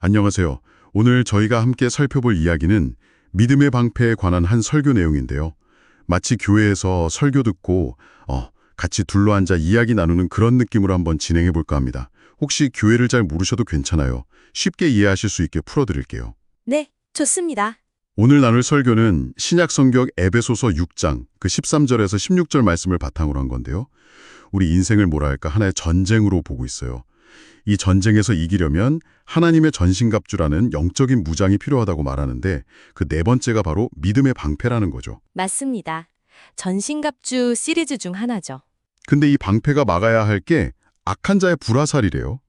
안녕하세요. 오늘 저희가 함께 살펴볼 이야기는 믿음의 방패에 관한 한 설교 내용인데요. 마치 교회에서 설교 듣고 같이 둘러앉아 이야기 나누는 그런 느낌으로 한번 진행해 볼까 합니다. 혹시 교회를 잘 모르셔도 괜찮아요. 쉽게 이해하실 수 있게 풀어드릴게요. 네, 좋습니다. 오늘 나눌 설교는 신약 성경 에베소서 6장 그 13절에서 16절 말씀을 바탕으로 한 건데요. 우리 인생을 뭐랄까 하나의 전쟁으로 보고 있어요. 이 전쟁에서 이기려면 하나님의 전신갑주라는 영적인 무장이 필요하다고 말하는데 그 네 번째가 바로 믿음의 방패라는 거죠. 맞습니다. 전신갑주 시리즈 중 하나죠. 근데 이 방패가 막아야 할 게 악한 자의 불화살이래요.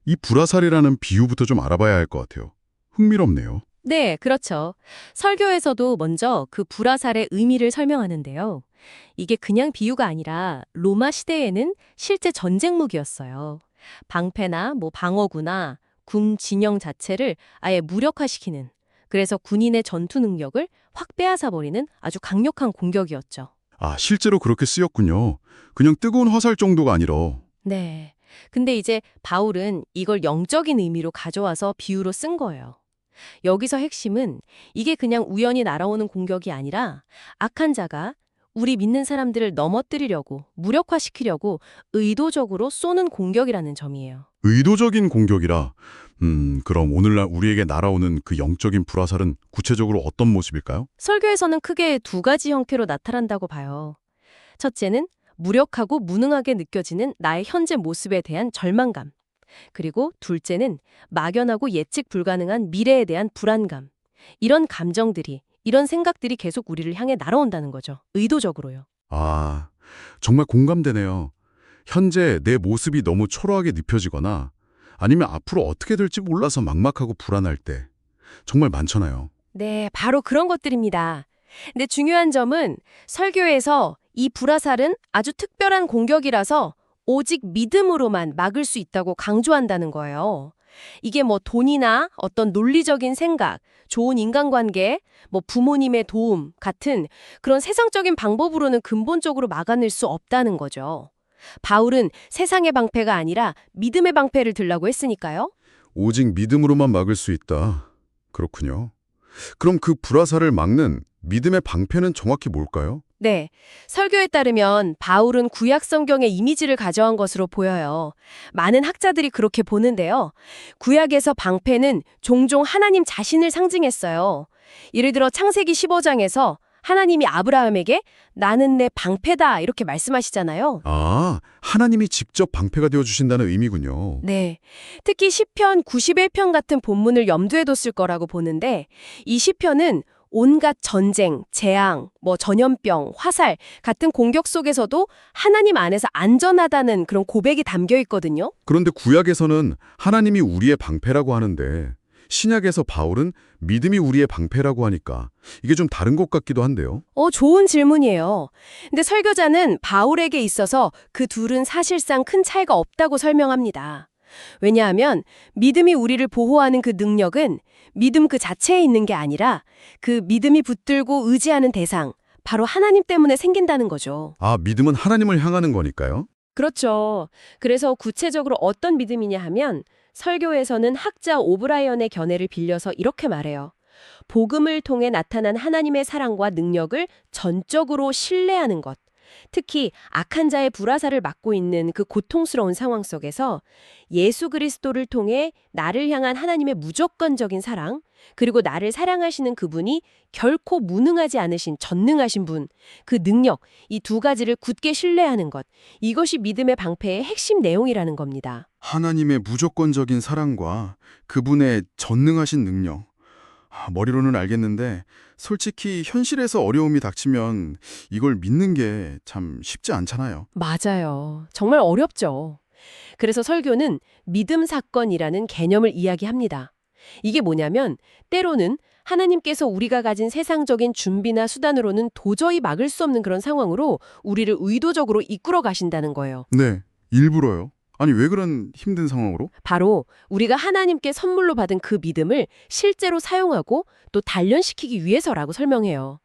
이 불화살이라는 비유부터 좀 알아봐야 할 것 같아요. 흥미롭네요. 네, 그렇죠. 설교에서도 먼저 그 불화살의 의미를 설명하는데요. 이게 그냥 비유가 아니라 로마 시대에는 실제 전쟁 무기였어요. 방패나 방어구나 궁 진영 자체를 아예 무력화시키는, 그래서 군인의 전투 능력을 확 빼앗아버리는 아주 강력한 공격이었죠. 실제로 그렇게 쓰였군요. 그냥 뜨거운 화살 정도가 아니라. 네. 근데 이제 바울은 이걸 영적인 의미로 가져와서 비유로 쓴 거예요. 여기서 핵심은 이게 그냥 우연히 날아오는 공격이 아니라 악한 자가 우리 믿는 사람들을 넘어뜨리려고, 무력화시키려고 의도적으로 쏘는 공격이라는 점이에요. 의도적인 공격이라. 그럼 오늘날 우리에게 날아오는 그 영적인 불화살은 구체적으로 어떤 모습일까요? 설교에서는 크게 두 가지 형태로 나타난다고 봐요. 첫째는 무력하고 무능하게 느껴지는 나의 현재 모습에 대한 절망감. 그리고 둘째는 막연하고 예측 불가능한 미래에 대한 불안감. 이런 감정들이, 이런 생각들이 계속 우리를 향해 날아온다는 거죠. 의도적으로요. 정말 공감되네요. 현재 내 모습이 너무 초라하게 눕혀지거나 아니면 앞으로 어떻게 될지 몰라서 막막하고 불안할 때 정말 많잖아요. 네, 바로 그런 것들입니다. 근데 중요한 점은 설교에서 이 불화살은 아주 특별한 공격이라서 오직 믿음으로만 막을 수 있다고 강조한다는 거예요. 이게 돈이나 어떤 논리적인 생각, 좋은 인간관계, 부모님의 도움 같은 그런 세상적인 방법으로는 근본적으로 막아낼 수 없다는 거죠. 바울은 세상의 방패가 아니라 믿음의 방패를 들라고 했으니까요. 오직 믿음으로만 막을 수 있다. 그렇군요. 그럼 그 불화살을 막는 믿음의 방패는 정확히 뭘까요? 네, 설교에 따르면 바울은 구약 성경의 이미지를 가져온 것으로 보여요. 많은 학자들이 그렇게 보는데요. 구약에서 방패는 종종 하나님 자신을 상징했어요. 예를 들어 창세기 15장에서 하나님이 아브라함에게 나는 내 방패다 이렇게 말씀하시잖아요. 하나님이 직접 방패가 되어주신다는 의미군요. 네, 특히 시편 91편 같은 본문을 염두에 뒀을 거라고 보는데 이 시편은 온갖 전쟁, 재앙, 전염병, 화살 같은 공격 속에서도 하나님 안에서 안전하다는 그런 고백이 담겨 있거든요. 그런데 구약에서는 하나님이 우리의 방패라고 하는데 신약에서 바울은 믿음이 우리의 방패라고 하니까 이게 좀 다른 것 같기도 한데요. 좋은 질문이에요. 근데 설교자는 바울에게 있어서 그 둘은 사실상 큰 차이가 없다고 설명합니다. 왜냐하면 믿음이 우리를 보호하는 그 능력은 믿음 그 자체에 있는 게 아니라 그 믿음이 붙들고 의지하는 대상, 바로 하나님 때문에 생긴다는 거죠. 믿음은 하나님을 향하는 거니까요? 그렇죠. 그래서 구체적으로 어떤 믿음이냐 하면 설교에서는 학자 오브라이언의 견해를 빌려서 이렇게 말해요. 복음을 통해 나타난 하나님의 사랑과 능력을 전적으로 신뢰하는 것. 특히 악한 자의 불화살을 막고 있는 그 고통스러운 상황 속에서 예수 그리스도를 통해 나를 향한 하나님의 무조건적인 사랑, 그리고 나를 사랑하시는 그분이 결코 무능하지 않으신 전능하신 분, 그 능력, 이 두 가지를 굳게 신뢰하는 것, 이것이 믿음의 방패의 핵심 내용이라는 겁니다. 하나님의 무조건적인 사랑과 그분의 전능하신 능력. 머리로는 알겠는데 솔직히 현실에서 어려움이 닥치면 이걸 믿는 게 참 쉽지 않잖아요. 맞아요. 정말 어렵죠. 그래서 설교는 믿음 사건이라는 개념을 이야기합니다. 이게 뭐냐면 때로는 하나님께서 우리가 가진 세상적인 준비나 수단으로는 도저히 막을 수 없는 그런 상황으로 우리를 의도적으로 이끌어 가신다는 거예요. 네, 일부러요. 아니 왜 그런 힘든 상황으로? 바로 우리가 하나님께 선물로 받은 그 믿음을 실제로 사용하고 또 단련시키기 위해서라고 설명해요.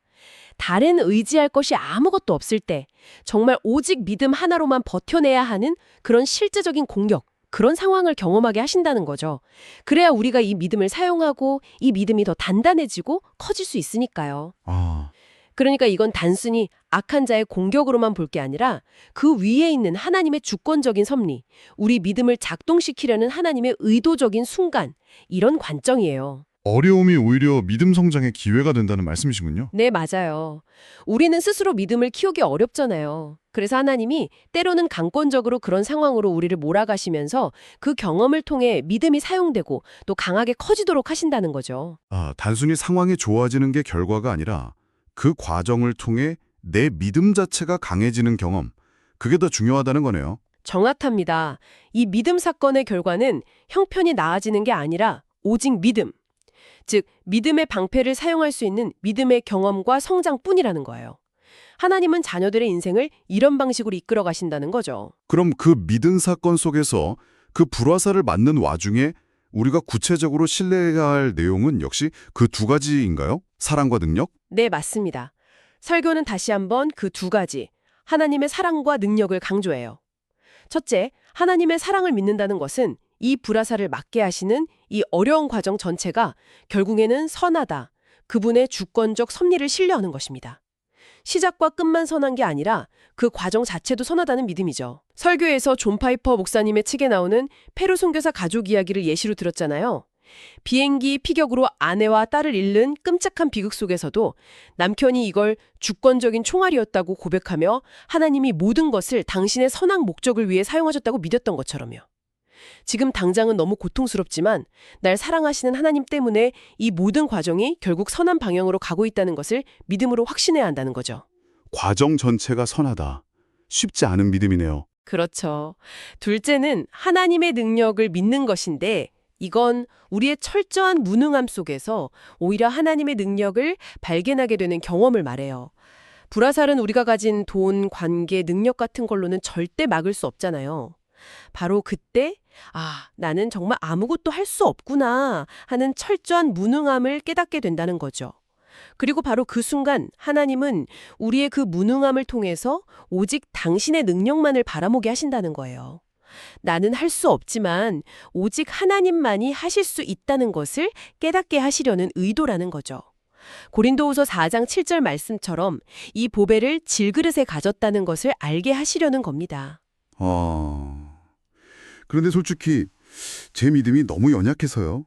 다른 의지할 것이 아무것도 없을 때 정말 오직 믿음 하나로만 버텨내야 하는 그런 실제적인 공격, 그런 상황을 경험하게 하신다는 거죠. 그래야 우리가 이 믿음을 사용하고 이 믿음이 더 단단해지고 커질 수 있으니까요. 아, 그러니까 이건 단순히 악한 자의 공격으로만 볼 게 아니라 그 위에 있는 하나님의 주권적인 섭리, 우리 믿음을 작동시키려는 하나님의 의도적인 순간, 이런 관점이에요. 어려움이 오히려 믿음 성장의 기회가 된다는 말씀이시군요. 네, 맞아요. 우리는 스스로 믿음을 키우기 어렵잖아요. 그래서 하나님이 때로는 강권적으로 그런 상황으로 우리를 몰아가시면서 그 경험을 통해 믿음이 사용되고 또 강하게 커지도록 하신다는 거죠. 아, 단순히 상황이 좋아지는 게 결과가 아니라 그 과정을 통해 내 믿음 자체가 강해지는 경험, 그게 더 중요하다는 거네요. 정확합니다. 이 믿음 사건의 결과는 형편이 나아지는 게 아니라 오직 믿음. 즉, 믿음의 방패를 사용할 수 있는 믿음의 경험과 성장뿐이라는 거예요. 하나님은 자녀들의 인생을 이런 방식으로 이끌어 가신다는 거죠. 그럼 그 믿음 사건 속에서 그 불화살을 맞는 와중에 우리가 구체적으로 신뢰해야 할 내용은 역시 그 두 가지인가요? 사랑과 능력? 네, 맞습니다. 설교는 다시 한번 그 두 가지, 하나님의 사랑과 능력을 강조해요. 첫째, 하나님의 사랑을 믿는다는 것은 이 불화살을 맞게 하시는 이 어려운 과정 전체가 결국에는 선하다, 그분의 주권적 섭리를 신뢰하는 것입니다. 시작과 끝만 선한 게 아니라 그 과정 자체도 선하다는 믿음이죠. 설교에서 존 파이퍼 목사님의 책에 나오는 페루 선교사 가족 이야기를 예시로 들었잖아요. 비행기 피격으로 아내와 딸을 잃는 끔찍한 비극 속에서도 남편이 이걸 주권적인 총알이었다고 고백하며 하나님이 모든 것을 당신의 선한 목적을 위해 사용하셨다고 믿었던 것처럼요. 지금 당장은 너무 고통스럽지만 날 사랑하시는 하나님 때문에 이 모든 과정이 결국 선한 방향으로 가고 있다는 것을 믿음으로 확신해야 한다는 거죠. 과정 전체가 선하다. 쉽지 않은 믿음이네요. 그렇죠. 둘째는 하나님의 능력을 믿는 것인데 이건 우리의 철저한 무능함 속에서 오히려 하나님의 능력을 발견하게 되는 경험을 말해요. 불화살은 우리가 가진 돈, 관계, 능력 같은 걸로는 절대 막을 수 없잖아요. 바로 그때 나는 정말 아무것도 할 수 없구나 하는 철저한 무능함을 깨닫게 된다는 거죠. 그리고 바로 그 순간 하나님은 우리의 그 무능함을 통해서 오직 당신의 능력만을 바라보게 하신다는 거예요. 나는 할 수 없지만 오직 하나님만이 하실 수 있다는 것을 깨닫게 하시려는 의도라는 거죠. 고린도후서 4장 7절 말씀처럼 이 보배를 질그릇에 가졌다는 것을 알게 하시려는 겁니다. 그런데 솔직히 제 믿음이 너무 연약해서요.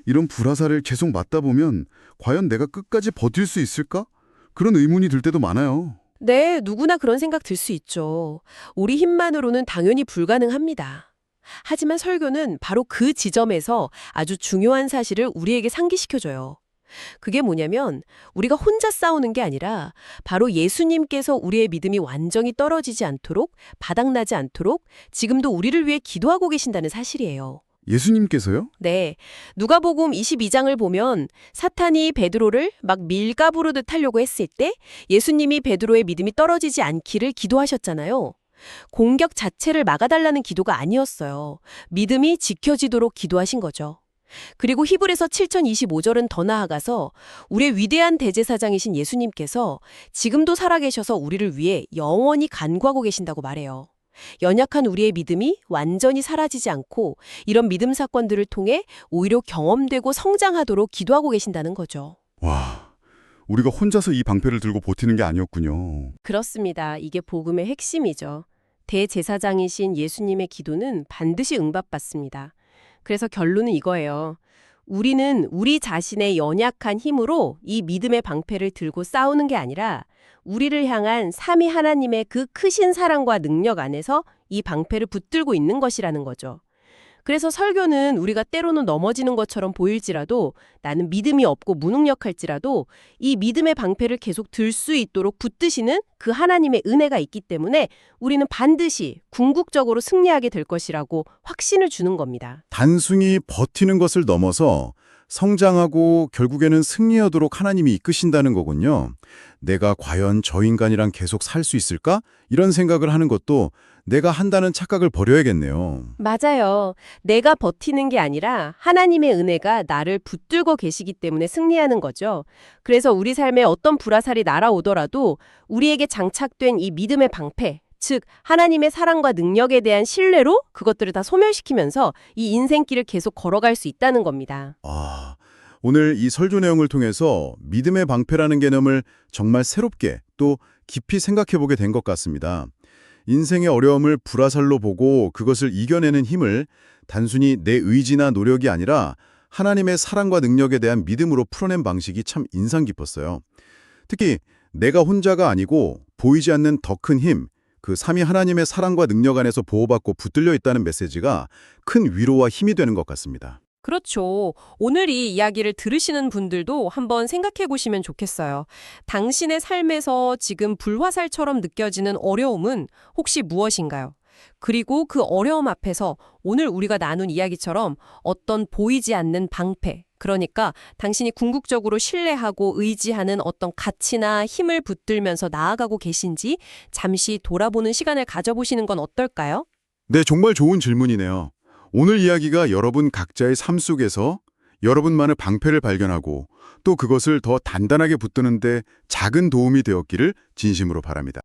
이런 불화살을 계속 맞다 보면 과연 내가 끝까지 버틸 수 있을까? 그런 의문이 들 때도 많아요. 네, 누구나 그런 생각 들 수 있죠. 우리 힘만으로는 당연히 불가능합니다. 하지만 설교는 바로 그 지점에서 아주 중요한 사실을 우리에게 상기시켜줘요. 그게 뭐냐면 우리가 혼자 싸우는 게 아니라 바로 예수님께서 우리의 믿음이 완전히 떨어지지 않도록, 바닥나지 않도록 지금도 우리를 위해 기도하고 계신다는 사실이에요. 예수님께서요? 네, 누가복음 22장을 보면 사탄이 베드로를 막 밀가부르듯 하려고 했을 때 예수님이 베드로의 믿음이 떨어지지 않기를 기도하셨잖아요. 공격 자체를 막아달라는 기도가 아니었어요. 믿음이 지켜지도록 기도하신 거죠. 그리고 히브리서 7:25절은 더 나아가서 우리의 위대한 대제사장이신 예수님께서 지금도 살아계셔서 우리를 위해 영원히 간구하고 계신다고 말해요. 연약한 우리의 믿음이 완전히 사라지지 않고 이런 믿음 사건들을 통해 오히려 경험되고 성장하도록 기도하고 계신다는 거죠. 와, 우리가 혼자서 이 방패를 들고 버티는 게 아니었군요. 그렇습니다. 이게 복음의 핵심이죠. 대제사장이신 예수님의 기도는 반드시 응답받습니다. 그래서 결론은 이거예요. 우리는 우리 자신의 연약한 힘으로 이 믿음의 방패를 들고 싸우는 게 아니라 우리를 향한 삼위 하나님의 그 크신 사랑과 능력 안에서 이 방패를 붙들고 있는 것이라는 거죠. 그래서 설교는 우리가 때로는 넘어지는 것처럼 보일지라도 나는 믿음이 없고 무능력할지라도 이 믿음의 방패를 계속 들 수 있도록 붙드시는 그 하나님의 은혜가 있기 때문에 우리는 반드시 궁극적으로 승리하게 될 것이라고 확신을 주는 겁니다. 단순히 버티는 것을 넘어서 성장하고 결국에는 승리하도록 하나님이 이끄신다는 거군요. 내가 과연 저 인간이랑 계속 살 수 있을까? 이런 생각을 하는 것도 내가 한다는 착각을 버려야겠네요. 맞아요. 내가 버티는 게 아니라 하나님의 은혜가 나를 붙들고 계시기 때문에 승리하는 거죠. 그래서 우리 삶에 어떤 불화살이 날아오더라도 우리에게 장착된 이 믿음의 방패, 즉 하나님의 사랑과 능력에 대한 신뢰로 그것들을 다 소멸시키면서 이 인생길을 계속 걸어갈 수 있다는 겁니다. 아, 오늘 이 설교 내용을 통해서 믿음의 방패라는 개념을 정말 새롭게 또 깊이 생각해보게 된 것 같습니다. 인생의 어려움을 불화살로 보고 그것을 이겨내는 힘을 단순히 내 의지나 노력이 아니라 하나님의 사랑과 능력에 대한 믿음으로 풀어낸 방식이 참 인상 깊었어요. 특히 내가 혼자가 아니고 보이지 않는 더 큰 힘, 그 삼위 하나님의 사랑과 능력 안에서 보호받고 붙들려 있다는 메시지가 큰 위로와 힘이 되는 것 같습니다. 그렇죠. 오늘 이 이야기를 들으시는 분들도 한번 생각해 보시면 좋겠어요. 당신의 삶에서 지금 불화살처럼 느껴지는 어려움은 혹시 무엇인가요? 그리고 그 어려움 앞에서 오늘 우리가 나눈 이야기처럼 어떤 보이지 않는 방패, 그러니까 당신이 궁극적으로 신뢰하고 의지하는 어떤 가치나 힘을 붙들면서 나아가고 계신지 잠시 돌아보는 시간을 가져보시는 건 어떨까요? 네, 정말 좋은 질문이네요. 오늘 이야기가 여러분 각자의 삶 속에서 여러분만의 방패를 발견하고 또 그것을 더 단단하게 붙드는데 작은 도움이 되었기를 진심으로 바랍니다.